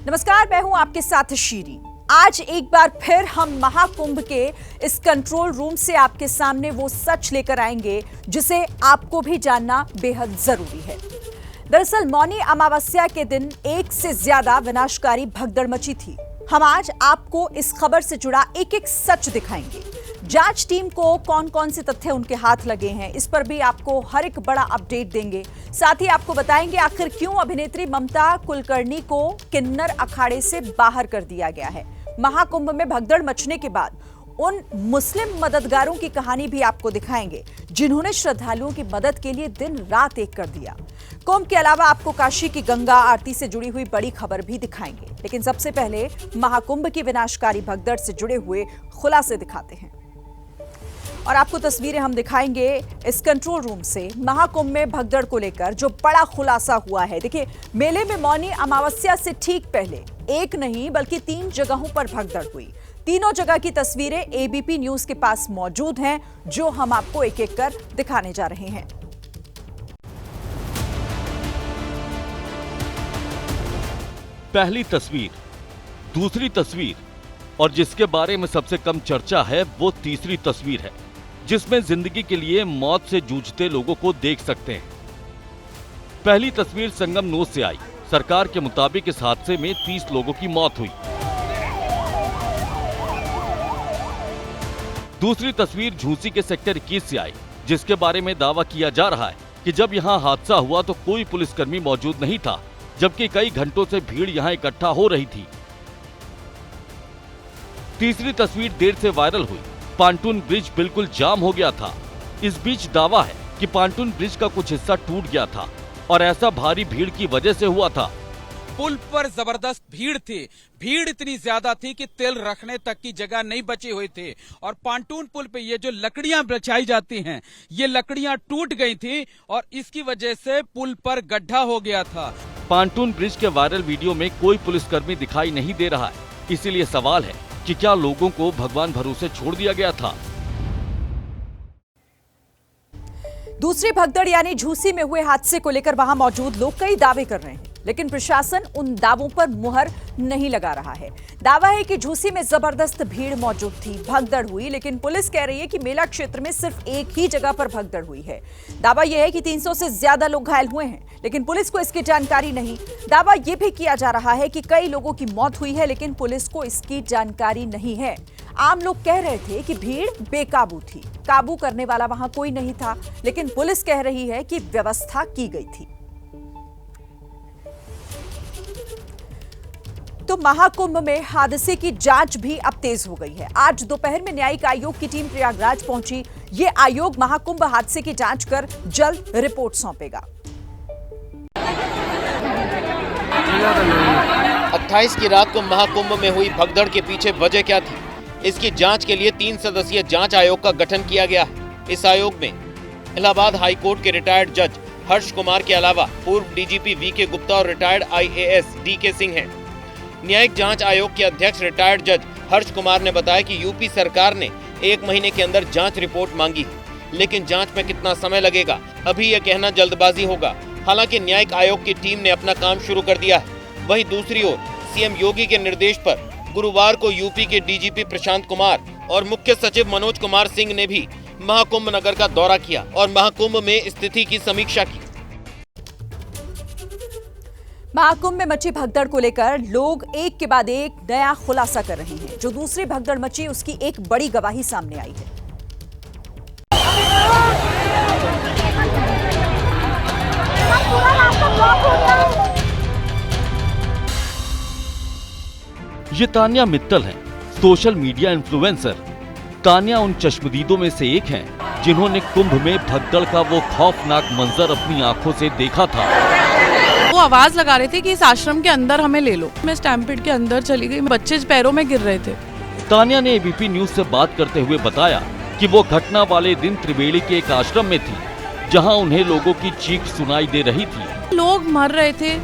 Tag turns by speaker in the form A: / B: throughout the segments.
A: नमस्कार, मैं हूं आपके साथ शीरी। आज एक बार फिर हम महाकुंभ के इस कंट्रोल रूम से आपके सामने वो सच लेकर आएंगे जिसे आपको भी जानना बेहद जरूरी है। दरअसल मौनी अमावस्या के दिन एक से ज्यादा विनाशकारी भगदड़ मची थी। हम आज आपको इस खबर से जुड़ा एक एक सच दिखाएंगे। जांच टीम को कौन कौन से तथ्य उनके हाथ लगे हैं, इस पर भी आपको हर एक बड़ा अपडेट देंगे। साथ ही आपको बताएंगे आखिर क्यों अभिनेत्री ममता कुलकर्णी को किन्नर अखाड़े से बाहर कर दिया गया है। महाकुंभ में भगदड़ मचने के बाद उन मुस्लिम मददगारों की कहानी भी आपको दिखाएंगे जिन्होंने श्रद्धालुओं की मदद के लिए दिन रात एक कर दिया। कुंभ के अलावा आपको काशी की गंगा आरती से जुड़ी हुई बड़ी खबर भी दिखाएंगे, लेकिन सबसे पहले महाकुंभ की विनाशकारी भगदड़ से जुड़े हुए खुलासे दिखाते हैं और आपको तस्वीरें हम दिखाएंगे इस कंट्रोल रूम से। महाकुंभ में भगदड़ को लेकर जो बड़ा खुलासा हुआ है, देखिए, मेले में मौनी अमावस्या से ठीक पहले एक नहीं बल्कि 3 जगहों पर भगदड़ हुई। तीनों जगह की तस्वीरें एबीपी न्यूज के पास मौजूद हैं, जो हम आपको एक एक कर दिखाने जा रहे हैं।
B: पहली तस्वीर, दूसरी तस्वीर और जिसके बारे में सबसे कम चर्चा है वो तीसरी तस्वीर है, जिसमें जिंदगी के लिए मौत से जूझते लोगों को देख सकते हैं। पहली तस्वीर संगम नोज से आई। सरकार के मुताबिक इस हादसे में 30 लोगों की मौत हुई। दूसरी तस्वीर झूसी के सेक्टर 21 से आई, जिसके बारे में दावा किया जा रहा है कि जब यहां हादसा हुआ तो कोई पुलिसकर्मी मौजूद नहीं था, जबकि कई घंटों से भीड़ यहां इकट्ठा हो रही थी। तीसरी तस्वीर देर से वायरल हुई। पांटून ब्रिज बिल्कुल जाम हो गया था। इस बीच दावा है कि पांटून ब्रिज का कुछ हिस्सा टूट गया था और ऐसा भारी भीड़ की वजह से हुआ था।
C: पुल पर जबरदस्त भीड़ थी। भीड़ इतनी ज्यादा थी कि तेल रखने तक की जगह नहीं बचे हुए थे और पांटून पुल पे ये जो लकड़ियां बिछाई जाती हैं, ये लकड़ियां टूट गई थी और इसकी वजह से पुल पर गड्ढा हो गया था।
B: पांटून ब्रिज के वायरल वीडियो में कोई पुलिसकर्मी दिखाई नहीं दे रहा है, इसीलिए सवाल है कि क्या लोगों को भगवान भरोसे छोड़ दिया गया था।
A: दूसरी भगदड़ यानी झूसी में हुए हादसे को लेकर वहां मौजूद लोग कई दावे कर रहे हैं, लेकिन प्रशासन उन दावों पर मुहर नहीं लगा रहा है। दावा है कि झूसी में जबरदस्त भीड़ मौजूद थी, भगदड़ हुई, लेकिन पुलिस कह रही है कि मेला क्षेत्र में सिर्फ एक ही जगह पर भगदड़ हुई है। दावा यह है कि 300 से ज्यादा लोग घायल हुए हैं, लेकिन पुलिस को इसकी जानकारी नहीं। दावा यह भी किया जा रहा है कि कई लोगों की मौत हुई है, लेकिन पुलिस को इसकी जानकारी नहीं है। आम लोग कह रहे थे कि भीड़ बेकाबू थी, काबू करने वाला वहां कोई नहीं था, लेकिन पुलिस कह रही है कि व्यवस्था की गई थी। तो महाकुंभ में हादसे की जांच भी अब तेज हो गई है। आज दोपहर में न्यायिक आयोग की टीम प्रयागराज पहुंची। ये आयोग महाकुंभ हादसे की जांच कर जल्द रिपोर्ट सौंपेगा।
D: 28 की रात को महाकुंभ में हुई भगदड़ के पीछे वजह क्या थी, इसकी जांच के लिए 3 सदस्यीय जांच आयोग का गठन किया गया है। इस आयोग में इलाहाबाद हाई कोर्ट के रिटायर्ड जज हर्ष कुमार के अलावा पूर्व डीजीपी वीके गुप्ता और रिटायर्ड आईएएस डीके सिंह हैं। न्यायिक जांच आयोग के अध्यक्ष रिटायर्ड जज हर्ष कुमार ने बताया कि यूपी सरकार ने 1 महीने के अंदर जांच रिपोर्ट मांगी है, लेकिन जांच में कितना समय लगेगा अभी यह कहना जल्दबाजी होगा। हालांकि न्यायिक आयोग की टीम ने अपना काम शुरू कर दिया है। वहीं दूसरी ओर सीएम योगी के निर्देश पर गुरुवार को यूपी के डीजीपी प्रशांत कुमार और मुख्य सचिव मनोज कुमार सिंह ने भी महाकुंभ नगर का दौरा किया और महाकुंभ में स्थिति की समीक्षा की।
A: महाकुंभ में मची भगदड़ को लेकर लोग एक के बाद एक नया खुलासा कर रहे हैं। जो दूसरी भगदड़ मची उसकी एक बड़ी गवाही सामने आई है।
B: ये तानिया मित्तल हैं, सोशल मीडिया इन्फ्लुएंसर। तानिया उन चश्मदीदों में से एक हैं जिन्होंने कुंभ में भगदड़ का वो खौफनाक मंजर अपनी आंखों से देखा था।
E: वो आवाज लगा रहे थे कि इस आश्रम के अंदर हमें ले लो। मैं स्टैम्पिड के अंदर चली गई, बच्चे पैरों में गिर रहे थे।
B: तानिया ने एबीपी न्यूज से बात करते हुए बताया कि वो घटना वाले दिन त्रिवेणी के एक आश्रम में थी, जहां उन्हें लोगों की चीख सुनाई दे रही थी।
E: लोग मर रहे थे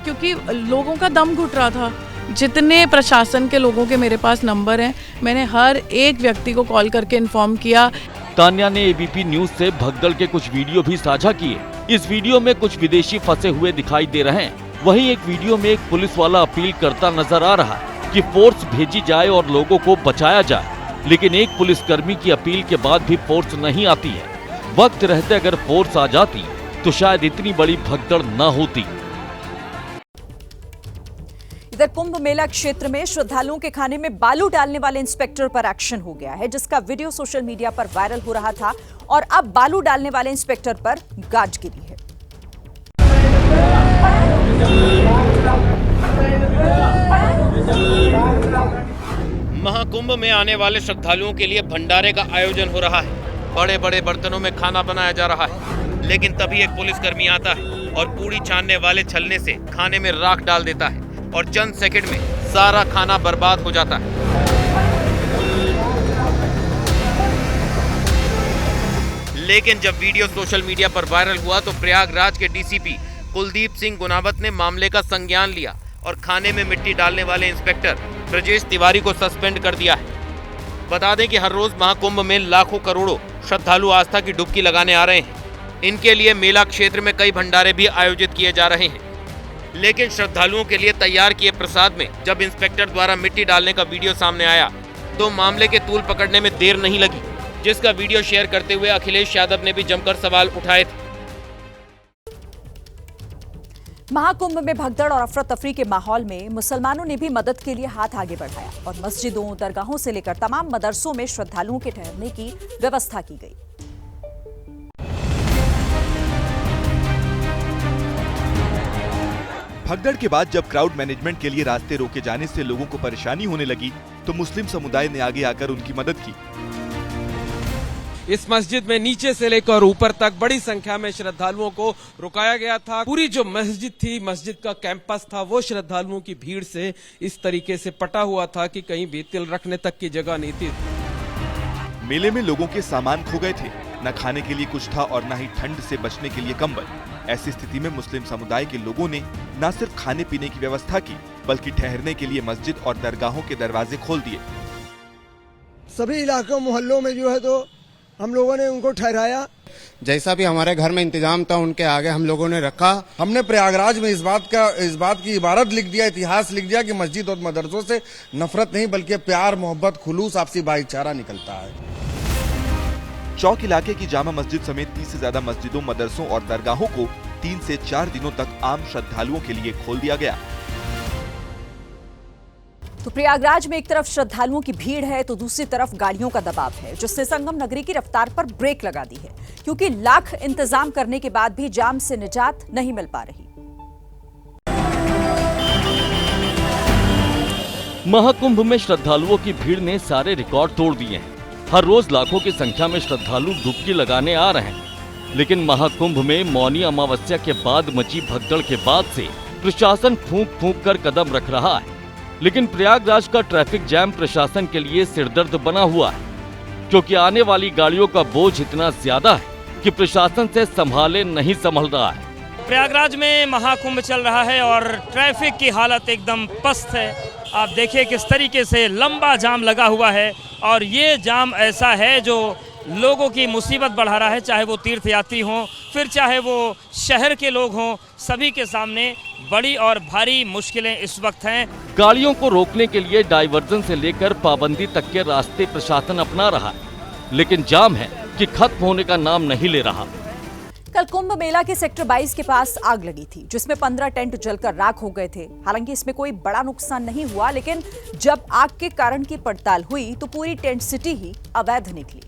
E: क्योंकि लोगों का दम घुट रहा था। जितने प्रशासन के लोगों के मेरे पास नंबर हैं, मैंने हर एक व्यक्ति को कॉल करके इन्फॉर्म किया।
B: तानिया ने एबीपी न्यूज से भगदड़ के कुछ वीडियो भी साझा किए। इस वीडियो में कुछ विदेशी फंसे हुए दिखाई दे रहे हैं। वहीं एक वीडियो में एक पुलिस वाला अपील करता नजर आ रहा है कि फोर्स भेजी जाए और लोगों को बचाया जाए, लेकिन एक पुलिसकर्मी की अपील के बाद भी फोर्स नहीं आती है। वक्त रहते अगर फोर्स आ जाती तो शायद इतनी बड़ी भगदड़ न होती।
A: इधर कुंभ मेला क्षेत्र में श्रद्धालुओं के खाने में बालू डालने वाले इंस्पेक्टर पर एक्शन हो गया है, जिसका वीडियो सोशल मीडिया पर वायरल हो रहा था और अब बालू डालने वाले इंस्पेक्टर पर गाज गिरी है।
D: महाकुंभ में आने वाले श्रद्धालुओं के लिए भंडारे का आयोजन हो रहा है। बड़े बड़े बर्तनों में खाना बनाया जा रहा है, लेकिन तभी एक पुलिसकर्मी आता है और पूड़ी छानने वाले छलने से खाने में राख डाल देता है और चंद सेकंड में सारा खाना बर्बाद हो जाता है। लेकिन जब वीडियो सोशल मीडिया पर वायरल हुआ तो प्रयागराज के डीसीपी कुलदीप सिंह गुनावत ने मामले का संज्ञान लिया और खाने में मिट्टी डालने वाले इंस्पेक्टर ब्रजेश तिवारी को सस्पेंड कर दिया है। बता दें कि हर रोज महाकुंभ में लाखों करोड़ों श्रद्धालु आस्था की डुबकी लगाने आ रहे हैं। इनके लिए मेला क्षेत्र में कई भंडारे भी आयोजित किए जा रहे हैं, लेकिन श्रद्धालुओं के लिए तैयार किए प्रसाद में जब इंस्पेक्टर द्वारा मिट्टी डालने का वीडियो सामने आया तो मामले के तूल पकड़ने में देर नहीं लगी, जिसका वीडियो शेयर करते हुए अखिलेश यादव ने भी जमकर सवाल उठाए थे।
A: महाकुंभ में भगदड़ और अफरा तफरी के माहौल में मुसलमानों ने भी मदद के लिए हाथ आगे बढ़ाया और मस्जिदों, दरगाहों से लेकर तमाम मदरसों में श्रद्धालुओं के ठहरने की व्यवस्था की गई।
F: भगदड़ के बाद जब क्राउड मैनेजमेंट के लिए रास्ते रोके जाने से लोगों को परेशानी होने लगी तो मुस्लिम समुदाय ने आगे आकर उनकी मदद की।
C: इस मस्जिद में नीचे से लेकर ऊपर तक बड़ी संख्या में श्रद्धालुओं को रुकाया गया था। पूरी जो मस्जिद थी, मस्जिद का कैंपस था, वो श्रद्धालुओं की भीड़ से इस तरीके से पटा हुआ था कि कहीं भी तिल रखने तक की जगह नहीं थी।
F: मेले में लोगों के सामान खो गए थे, न खाने के लिए कुछ था और न ही ठंड से बचने के लिए कंबल। ऐसी स्थिति में मुस्लिम समुदाय के लोगों ने न सिर्फ खाने पीने की व्यवस्था की, बल्कि ठहरने के लिए मस्जिद और दरगाहों के दरवाजे खोल दिए।
G: सभी इलाकों मोहल्लों में जो है तो हम लोगों ने उनको ठहराया।
H: जैसा भी हमारे घर में इंतजाम था उनके आगे हम लोगों ने रखा।
G: हमने प्रयागराज में इस बात की इबारत लिख दिया, इतिहास लिख दिया कि मस्जिद और मदरसों से नफरत नहीं बल्कि प्यार, मोहब्बत, खुलूस, आपसी भाईचारा निकलता है।
F: चौक इलाके की जामा मस्जिद समेत 30 से ज्यादा मस्जिदों, मदरसों और दरगाहों को 3 से 4 दिनों तक आम श्रद्धालुओं के लिए खोल दिया गया।
A: तो प्रयागराज में एक तरफ श्रद्धालुओं की भीड़ है तो दूसरी तरफ गाड़ियों का दबाव है, जिसने संगम नगरी की रफ्तार पर ब्रेक लगा दी है, क्योंकि लाख इंतजाम करने के बाद भी जाम से निजात नहीं मिल पा रही।
B: महाकुंभ में श्रद्धालुओं की भीड़ ने सारे रिकॉर्ड तोड़ दिए हैं। हर रोज लाखों की संख्या में श्रद्धालु डुबकी लगाने आ रहे हैं, लेकिन महाकुंभ में मौनी अमावस्या के बाद मची भगदड़ के बाद से प्रशासन फूंक फूंक कर कदम रख रहा है। लेकिन प्रयागराज का ट्रैफिक जैम प्रशासन के लिए सिरदर्द बना हुआ है, क्योंकि आने वाली गाड़ियों का बोझ इतना ज्यादा है कि प्रशासन से संभाले नहीं संभल रहा है।
I: प्रयागराज में महाकुंभ चल रहा है और ट्रैफिक की हालत एकदम पस्त है। आप देखिए किस तरीके से लंबा जाम लगा हुआ है और ये जाम ऐसा है जो लोगों की मुसीबत बढ़ा रहा है, चाहे वो तीर्थयात्री हों फिर चाहे वो शहर के लोग हों, सभी के सामने बड़ी और भारी मुश्किलें इस वक्त हैं।
B: गाड़ियों को रोकने के लिए डाइवर्जन से लेकर पाबंदी तक के रास्ते प्रशासन अपना रहा है, लेकिन जाम है कि खत्म होने का नाम नहीं ले रहा।
A: कल कुंभ मेला के सेक्टर 22 के पास आग लगी थी, जिसमें 15 टेंट जलकर राख हो गए थे। हालांकि इसमें कोई बड़ा नुकसान नहीं हुआ, लेकिन जब आग के कारण की पड़ताल हुई तो पूरी टेंट सिटी ही अवैध निकली।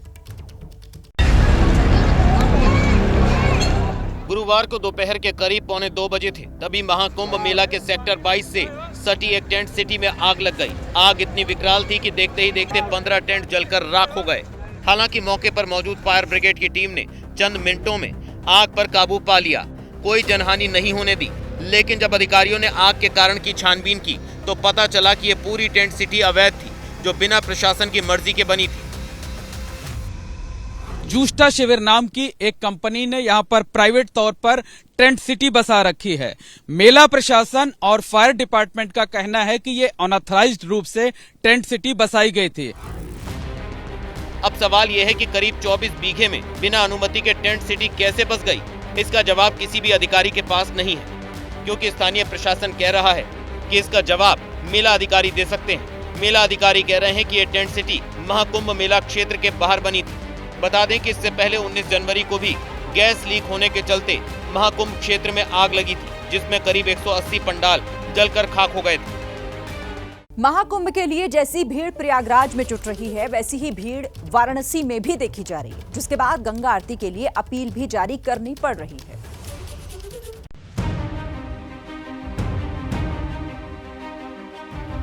D: गुरुवार को दोपहर के करीब 1:45 बजे थे, तभी महाकुंभ मेला के सेक्टर 22 से सटी एक टेंट सिटी में आग लग गई। आग इतनी विकराल थी कि देखते ही देखते 15 टेंट जलकर राख हो गए। हालांकि मौके पर मौजूद फायर ब्रिगेड की टीम ने चंद मिनटों में आग पर काबू पा लिया, कोई जनहानि नहीं होने दी। लेकिन जब अधिकारियों ने आग के कारण की छानबीन की तो पता चला कि ये पूरी टेंट सिटी अवैध थी, जो बिना प्रशासन की मर्जी के बनी थी।
C: जूस्टा शिविर नाम की एक कंपनी ने यहाँ पर प्राइवेट तौर पर टेंट सिटी बसा रखी है। मेला प्रशासन और फायर डिपार्टमेंट का कहना है कि ये अनऑथराइज्ड रूप से टेंट सिटी बसाई गई थी।
D: अब सवाल यह है कि करीब 24 बीघे में बिना अनुमति के टेंट सिटी कैसे बस गई? इसका जवाब किसी भी अधिकारी के पास नहीं है। क्योंकि स्थानीय प्रशासन कह रहा है कि इसका जवाब मेला अधिकारी दे सकते हैं। मेला अधिकारी कह रहे हैं कि ये टेंट सिटी महाकुंभ मेला क्षेत्र के बाहर बनी थी। बता दें कि इससे पहले 19 जनवरी को भी गैस लीक होने के चलते महाकुंभ क्षेत्र में आग लगी थी, जिसमें करीब 180 पंडाल जलकर खाक हो गए थे।
A: महाकुंभ के लिए जैसी भीड़ प्रयागराज में जुट रही है, वैसी ही भीड़ वाराणसी में भी देखी जा रही है, जिसके बाद गंगा आरती के लिए अपील भी जारी करनी पड़ रही है।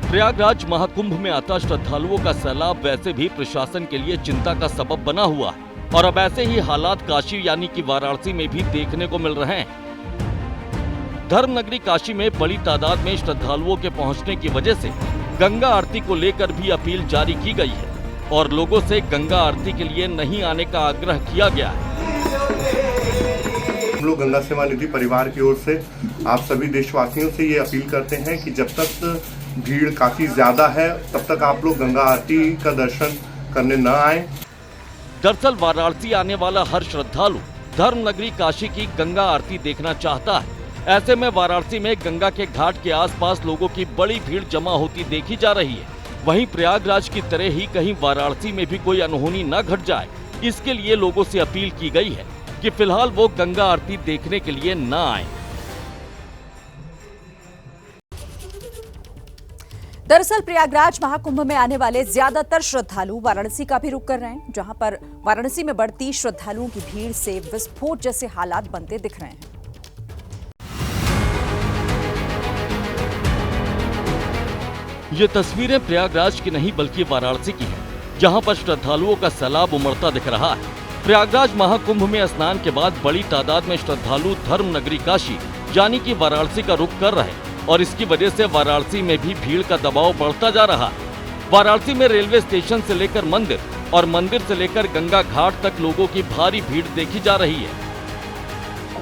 B: प्रयागराज महाकुंभ में आता श्रद्धालुओं का सैलाब वैसे भी प्रशासन के लिए चिंता का सबब बना हुआ है और अब ऐसे ही हालात काशी यानी कि वाराणसी में भी देखने को मिल रहे हैं। धर्म नगरी काशी में बड़ी तादाद में श्रद्धालुओं के पहुंचने की वजह से गंगा आरती को लेकर भी अपील जारी की गई है और लोगों से गंगा आरती के लिए नहीं आने का आग्रह किया गया है।
J: हम लोग गंगा सेवा निधि परिवार की ओर से आप सभी देशवासियों से ये अपील करते हैं कि जब तक भीड़ काफी ज्यादा है तब तक आप लोग गंगा आरती का दर्शन करने न आए।
B: दरअसल वाराणसी आने वाला हर श्रद्धालु धर्म नगरी काशी की गंगा आरती देखना चाहता है। ऐसे में वाराणसी में गंगा के घाट के आसपास लोगों की बड़ी भीड़ जमा होती देखी जा रही है। वहीं प्रयागराज की तरह ही कहीं वाराणसी में भी कोई अनहोनी न घट जाए, इसके लिए लोगों से अपील की गई है कि फिलहाल वो गंगा आरती देखने के लिए न आए।
A: दरअसल प्रयागराज महाकुंभ में आने वाले ज्यादातर श्रद्धालु वाराणसी का भी रुख कर रहे हैं, जहां पर वाराणसी में बढ़ती श्रद्धालुओं की भीड़ से विस्फोट जैसे हालात बनते दिख रहे हैं।
B: ये तस्वीरें प्रयागराज की नहीं बल्कि वाराणसी की हैं, जहां पर श्रद्धालुओं का सैलाब उमड़ता दिख रहा है। प्रयागराज महाकुंभ में स्नान के बाद बड़ी तादाद में श्रद्धालु धर्म नगरी काशी यानी कि वाराणसी का रुख कर रहे हैं और इसकी वजह से वाराणसी में भी भीड़ का दबाव बढ़ता जा रहा है। वाराणसी में रेलवे स्टेशन से लेकर मंदिर और मंदिर से लेकर गंगा घाट तक लोगों की भारी भीड़ देखी जा रही है।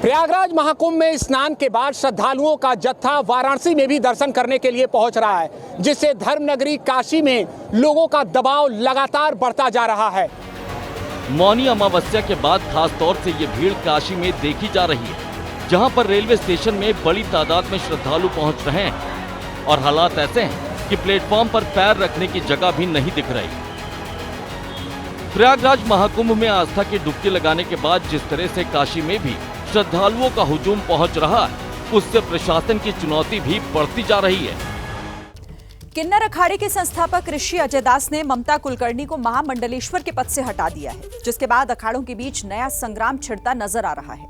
K: प्रयागराज महाकुंभ में स्नान के बाद श्रद्धालुओं का जत्था वाराणसी में भी दर्शन करने के लिए पहुंच रहा है, जिससे धर्मनगरी काशी में लोगों का दबाव लगातार बढ़ता जा रहा है।
B: मौनी अमावस्या के बाद खास तौर से ये भीड़ काशी में देखी जा रही है, जहां पर रेलवे स्टेशन में बड़ी तादाद में श्रद्धालु पहुंच रहे हैं और हालात ऐसे हैं कि प्लेटफॉर्म पर पैर रखने की जगह भी नहीं दिख रही। प्रयागराज महाकुंभ में आस्था की डुबकी लगाने के बाद जिस तरह से काशी में भी श्रद्धालुओं का हुजूम पहुंच रहा है, उससे प्रशासन की चुनौती भी बढ़ती जा रही है।
A: किन्नर अखाड़े के संस्थापक ऋषि अजय दास ने ममता कुलकर्णी को महामंडलेश्वर के पद से हटा दिया है, जिसके बाद अखाड़ों के बीच नया संग्राम छिड़ता नजर आ रहा है।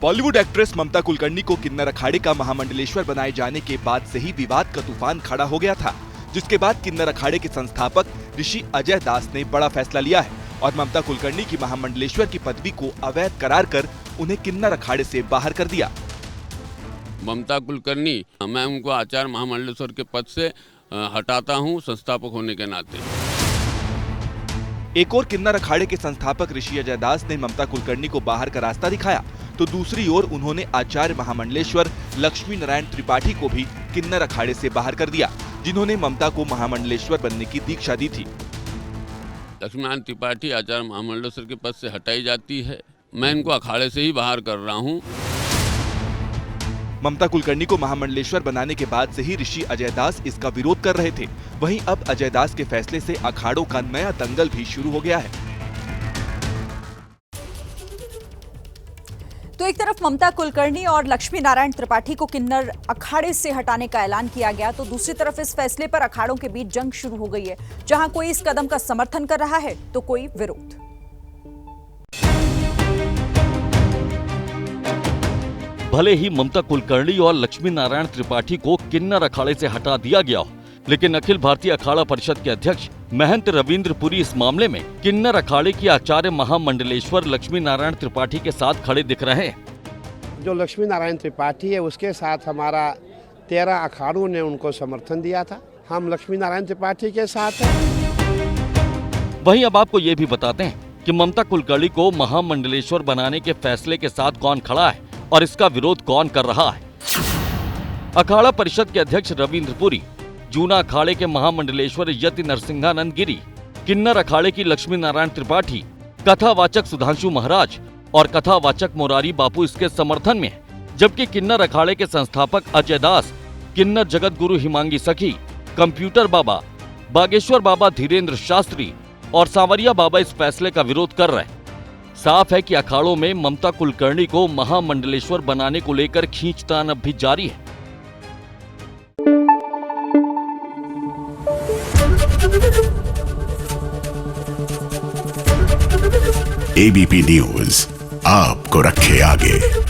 F: बॉलीवुड एक्ट्रेस ममता कुलकर्णी को किन्नर अखाड़े का महामंडलेश्वर बनाए जाने के बाद से ही विवाद का तूफान खड़ा हो गया था, जिसके बाद किन्नर अखाड़े के संस्थापक ऋषि अजय दास ने बड़ा फैसला लिया है और ममता कुलकर्णी की महामंडलेश्वर की पदवी को अवैध करार कर उन्हें किन्नर अखाड़े से बाहर कर दिया।
L: ममता कुलकर्णी, मैं उनको आचार्य महामंडलेश्वर के पद से हटाता हूं संस्थापक होने के नाते।
F: एक और किन्नर अखाड़े के संस्थापक ऋषि अजय दास ने ममता कुलकर्णी को बाहर का रास्ता दिखाया, तो दूसरी ओर उन्होंने आचार्य महामंडलेश्वर लक्ष्मी नारायण त्रिपाठी को भी किन्नर अखाड़े से बाहर कर दिया, जिन्होंने ममता को महामंडलेश्वर बनने की दीक्षा दी थी।
L: लक्ष्मी नारायण त्रिपाठी आचार्य महामंडलेश्वर के पद से हटाई जाती है, मैं इनको अखाड़े से ही बाहर कर रहा हूँ।
F: ममता कुलकर्णी को महामंडलेश्वर बनाने के बाद से ही ऋषि अजय दास इसका विरोध कर रहे थे। वहीं अब अजय दास के फैसले से अखाड़ों का नया दंगल भी शुरू हो गया है।
A: तो एक तरफ ममता कुलकर्णी और लक्ष्मी नारायण त्रिपाठी को किन्नर अखाड़े से हटाने का ऐलान किया गया, तो दूसरी तरफ इस फैसले पर अखाड़ों के बीच जंग शुरू हो गई है, जहां कोई इस कदम का समर्थन कर रहा है तो कोई विरोध।
B: भले ही ममता कुलकर्णी और लक्ष्मी नारायण त्रिपाठी को किन्नर अखाड़े से हटा दिया गया हो, लेकिन अखिल भारतीय अखाड़ा परिषद के अध्यक्ष महंत रविंद्र पुरी इस मामले में किन्नर अखाड़े की आचार्य महामंडलेश्वर लक्ष्मी नारायण त्रिपाठी के साथ खड़े दिख रहे हैं।
H: जो लक्ष्मी नारायण त्रिपाठी है उसके साथ हमारा 13 अखाड़ों ने उनको समर्थन दिया था, हम लक्ष्मी नारायण त्रिपाठी के साथ हैं।
B: वहीं अब आपको ये भी बताते हैं कि ममता कुलकर्णी को महामंडलेश्वर बनाने के फैसले के साथ कौन खड़ा है और इसका विरोध कौन कर रहा है। अखाड़ा परिषद के अध्यक्ष रविंद्र पुरी, जूना अखाड़े के महामंडलेश्वर यति नरसिंहानंद गिरी, किन्नर अखाड़े की लक्ष्मी नारायण त्रिपाठी, कथावाचक सुधांशु महाराज और कथावाचक मोरारी बापू इसके समर्थन में है, जबकि किन्नर अखाड़े के संस्थापक अजय दास, किन्नर जगत गुरु हिमांगी सखी, कंप्यूटर बाबा, बागेश्वर बाबा धीरेन्द्र शास्त्री और सांवरिया बाबा इस फैसले का विरोध कर रहे हैं। साफ है कि अखाड़ों में ममता कुलकर्णी को महामंडलेश्वर बनाने को लेकर खींचतान अब भी जारी है।
M: एबीपी न्यूज आपको रखे आगे।